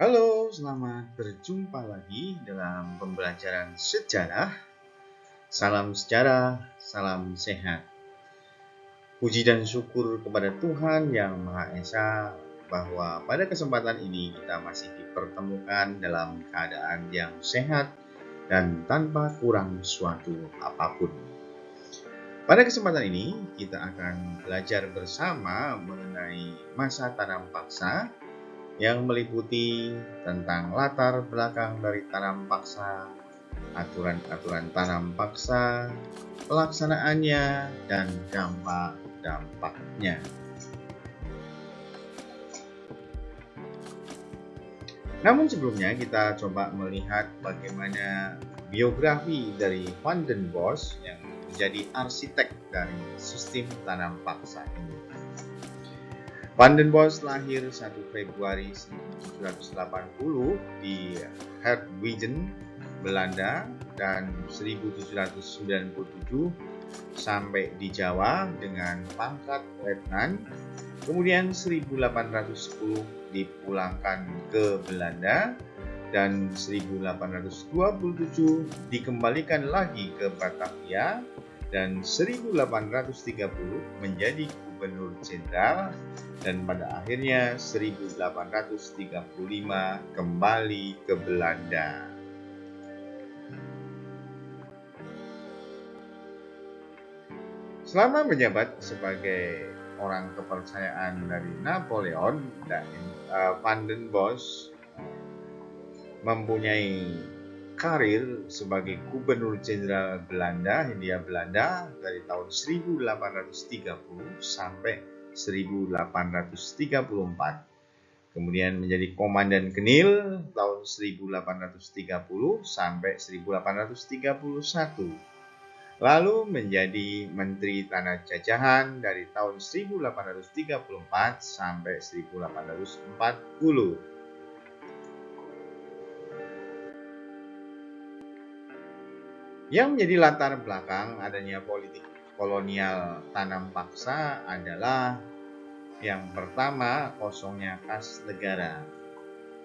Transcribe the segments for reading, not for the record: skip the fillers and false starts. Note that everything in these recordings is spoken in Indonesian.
Halo, selamat berjumpa lagi dalam pembelajaran sejarah. Salam sejarah, salam sehat. Puji dan syukur kepada Tuhan Yang Maha Esa bahwa pada kesempatan ini kita masih dipertemukan dalam keadaan yang sehat dan tanpa kurang suatu apapun. Pada kesempatan ini kita akan belajar bersama mengenai masa tanam paksa yang meliputi tentang latar belakang dari tanam paksa, aturan-aturan tanam paksa, pelaksanaannya, dan dampak-dampaknya. Namun sebelumnya kita coba melihat bagaimana biografi dari Van den Bosch yang menjadi arsitek dari sistem tanam paksa ini. Van den Bosch lahir 1 Februari 1780 di Hertwegen, Belanda, dan 1797 sampai di Jawa dengan pangkat letnan. Kemudian 1810 dipulangkan ke Belanda dan 1827 dikembalikan lagi ke Batavia dan 1830 menjadi gubernur jenderal dan pada akhirnya 1835 kembali ke Belanda. Selama menjabat sebagai orang kepercayaan dari Napoleon, Van den Bosch mempunyai karir sebagai gubernur jenderal Belanda, Hindia Belanda dari tahun 1830 sampai 1834. Kemudian menjadi komandan Genil tahun 1830 sampai 1831. Lalu menjadi Menteri Tanah Jajahan dari tahun 1834 sampai 1840. Yang menjadi latar belakang adanya politik kolonial tanam paksa adalah yang pertama, kosongnya kas negara.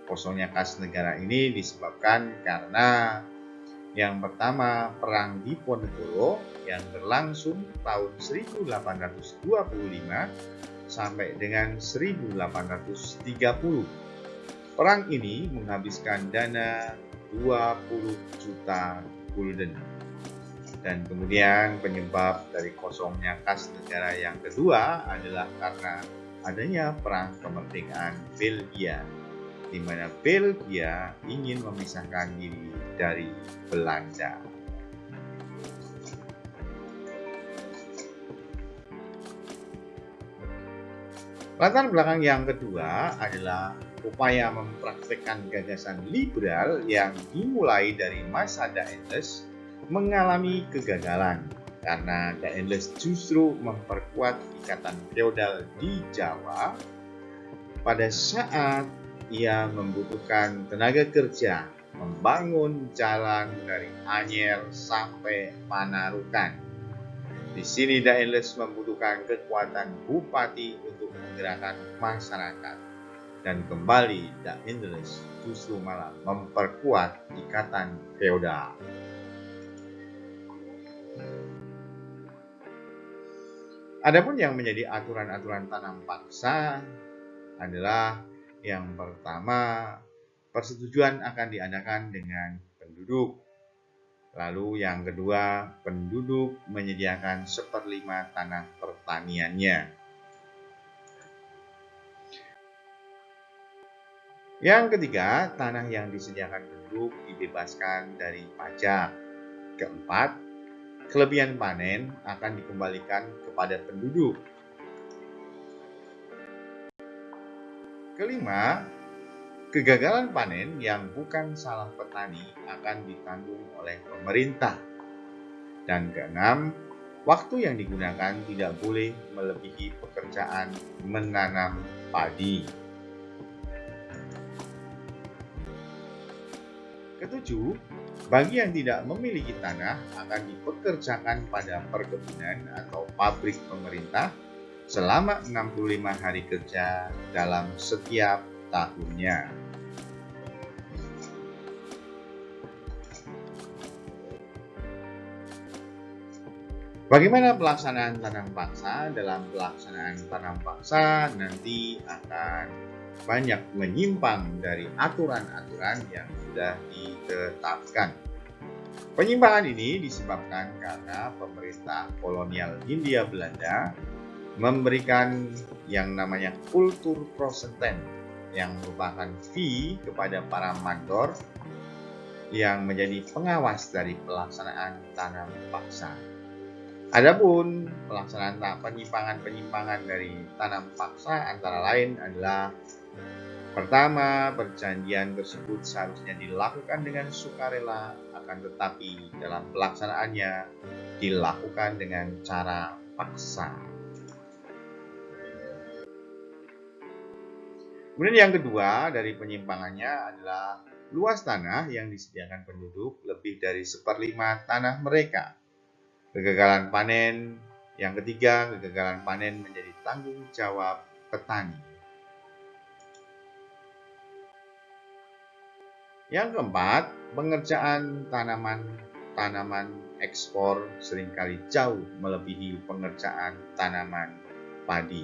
Kosongnya kas negara ini disebabkan karena yang pertama, Perang Diponegoro yang berlangsung tahun 1825 sampai dengan 1830. Perang ini menghabiskan dana 20 juta gulden. Dan kemudian penyebab dari kosongnya kas negara yang kedua adalah karena adanya perang kemerdekaan Belgia, di mana Belgia ingin memisahkan diri dari Belanda. Latar belakang yang kedua adalah upaya mempraktekkan gagasan liberal yang dimulai dari masa Daendels mengalami kegagalan karena Daendels justru memperkuat ikatan feodal di Jawa pada saat ia membutuhkan tenaga kerja membangun jalan dari Anyer sampai Panarukan. Di sini Daendels membutuhkan kekuatan bupati untuk menggerakkan masyarakat. Dan kembali Daendels justru malah memperkuat ikatan feodal. Adapun yang menjadi aturan-aturan tanam paksa adalah yang pertama, persetujuan akan diadakan dengan penduduk. Lalu yang kedua, penduduk menyediakan 1/5 tanah pertaniannya. Yang ketiga, tanah yang disediakan penduduk dibebaskan dari pajak. Keempat, kelebihan panen akan dikembalikan kepada penduduk. Kelima, kegagalan panen yang bukan salah petani akan ditanggung oleh pemerintah. Dan keenam, waktu yang digunakan tidak boleh melebihi pekerjaan menanam padi. Ketujuh, bagi yang tidak memiliki tanah akan dipekerjakan pada perkebunan atau pabrik pemerintah selama 65 hari kerja dalam setiap tahunnya. Bagaimana pelaksanaan tanam paksa? Dalam pelaksanaan tanam paksa nanti akan banyak menyimpang dari aturan-aturan yang sudah ditetapkan. Penyimpangan ini disebabkan karena pemerintah kolonial Hindia Belanda memberikan yang namanya kultur prosenten yang merupakan fee kepada para mandor yang menjadi pengawas dari pelaksanaan tanam paksa. Adapun pelaksanaan penyimpangan dari tanam paksa antara lain adalah: pertama, perjanjian tersebut seharusnya dilakukan dengan sukarela, akan tetapi dalam pelaksanaannya dilakukan dengan cara paksa. Kemudian yang kedua dari penyimpangannya adalah luas tanah yang disediakan penduduk lebih dari 1/5 tanah mereka. Kegagalan panen. Yang ketiga, kegagalan panen menjadi tanggung jawab petani. Yang keempat, pengerjaan tanaman ekspor seringkali jauh melebihi pengerjaan tanaman padi.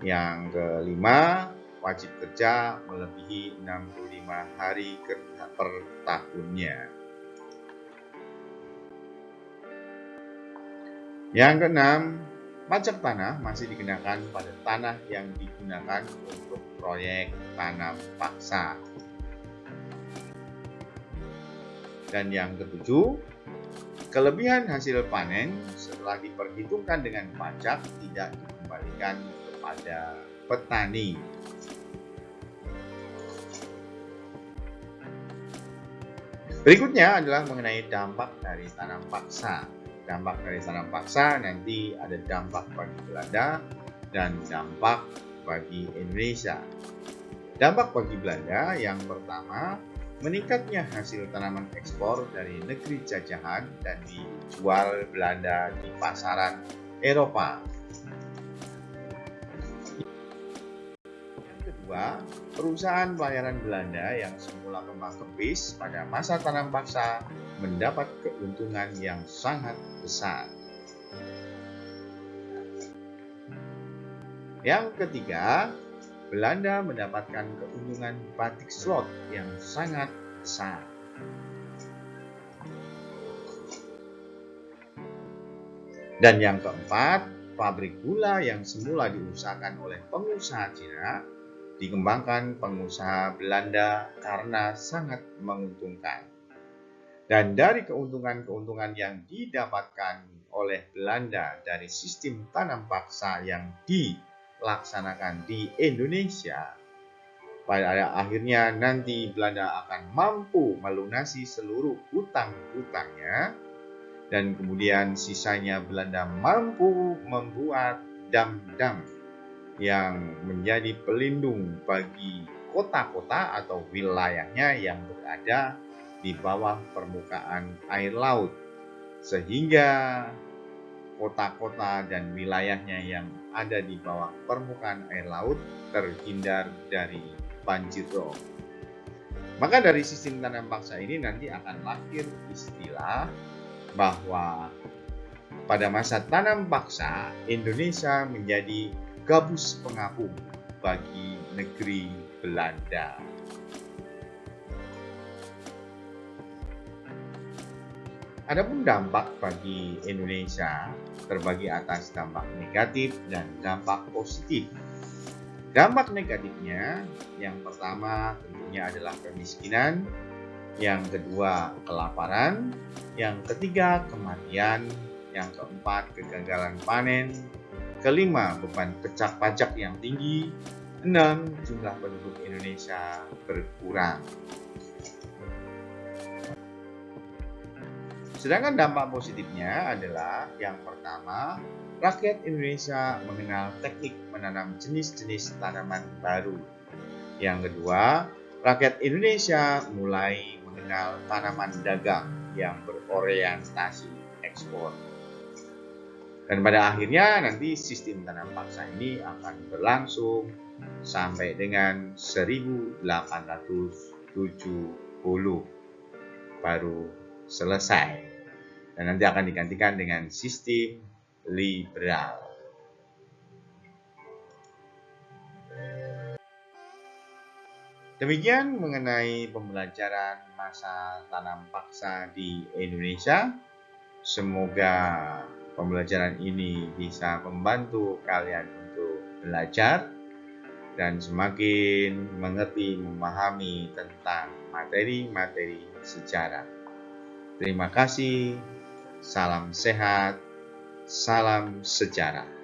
Yang kelima, wajib kerja melebihi 65 hari kerja per tahunnya. Yang keenam, pajak tanah masih dikenakan pada tanah yang digunakan untuk proyek tanam paksa. Dan yang ketujuh, kelebihan hasil panen setelah diperhitungkan dengan pajak tidak dikembalikan kepada petani. Berikutnya adalah mengenai dampak dari tanam paksa. Dampak dari tanam paksa nanti ada dampak bagi Belanda dan dampak bagi Indonesia. Dampak bagi Belanda yang pertama, meningkatnya hasil tanaman ekspor dari negeri jajahan dan dijual Belanda di pasaran Eropa. Yang kedua, perusahaan pelayaran Belanda yang semula kembang-kempis pada masa tanam paksa mendapat keuntungan yang sangat besar. Yang ketiga, Belanda mendapatkan keuntungan batik slot yang sangat besar. Dan yang keempat, pabrik gula yang semula diusahakan oleh pengusaha Cina dikembangkan pengusaha Belanda karena sangat menguntungkan. Dan dari keuntungan-keuntungan yang didapatkan oleh Belanda dari sistem tanam paksa yang dilaksanakan di Indonesia, pada akhirnya nanti Belanda akan mampu melunasi seluruh hutang-hutangnya, dan kemudian sisanya Belanda mampu membuat dam-dam yang menjadi pelindung bagi kota-kota atau wilayahnya yang berada di bawah permukaan air laut, sehingga kota-kota dan wilayahnya yang ada di bawah permukaan air laut terhindar dari banjir rob. Maka dari sistem tanam paksa ini nanti akan lahir istilah bahwa pada masa tanam paksa Indonesia menjadi gabus pengapung bagi negeri Belanda. Adapun dampak bagi Indonesia terbagi atas dampak negatif dan dampak positif. Dampak negatifnya yang pertama tentunya adalah kemiskinan, yang kedua kelaparan, yang ketiga kematian, yang keempat kegagalan panen, kelima beban pajak yang tinggi, 6 jumlah penduduk Indonesia berkurang. Sedangkan dampak positifnya adalah yang pertama, rakyat Indonesia mengenal teknik menanam jenis-jenis tanaman baru. Yang kedua, rakyat Indonesia mulai mengenal tanaman dagang yang berorientasi ekspor. Dan pada akhirnya nanti sistem tanam paksa ini akan berlangsung sampai dengan 1870 baru selesai. dan nanti akan digantikan dengan sistem liberal. Demikian mengenai pembelajaran masa tanam paksa di Indonesia. Semoga pembelajaran ini bisa membantu kalian untuk belajar dan semakin mengerti, memahami tentang materi-materi sejarah. Terima kasih, salam sehat, salam sejarah.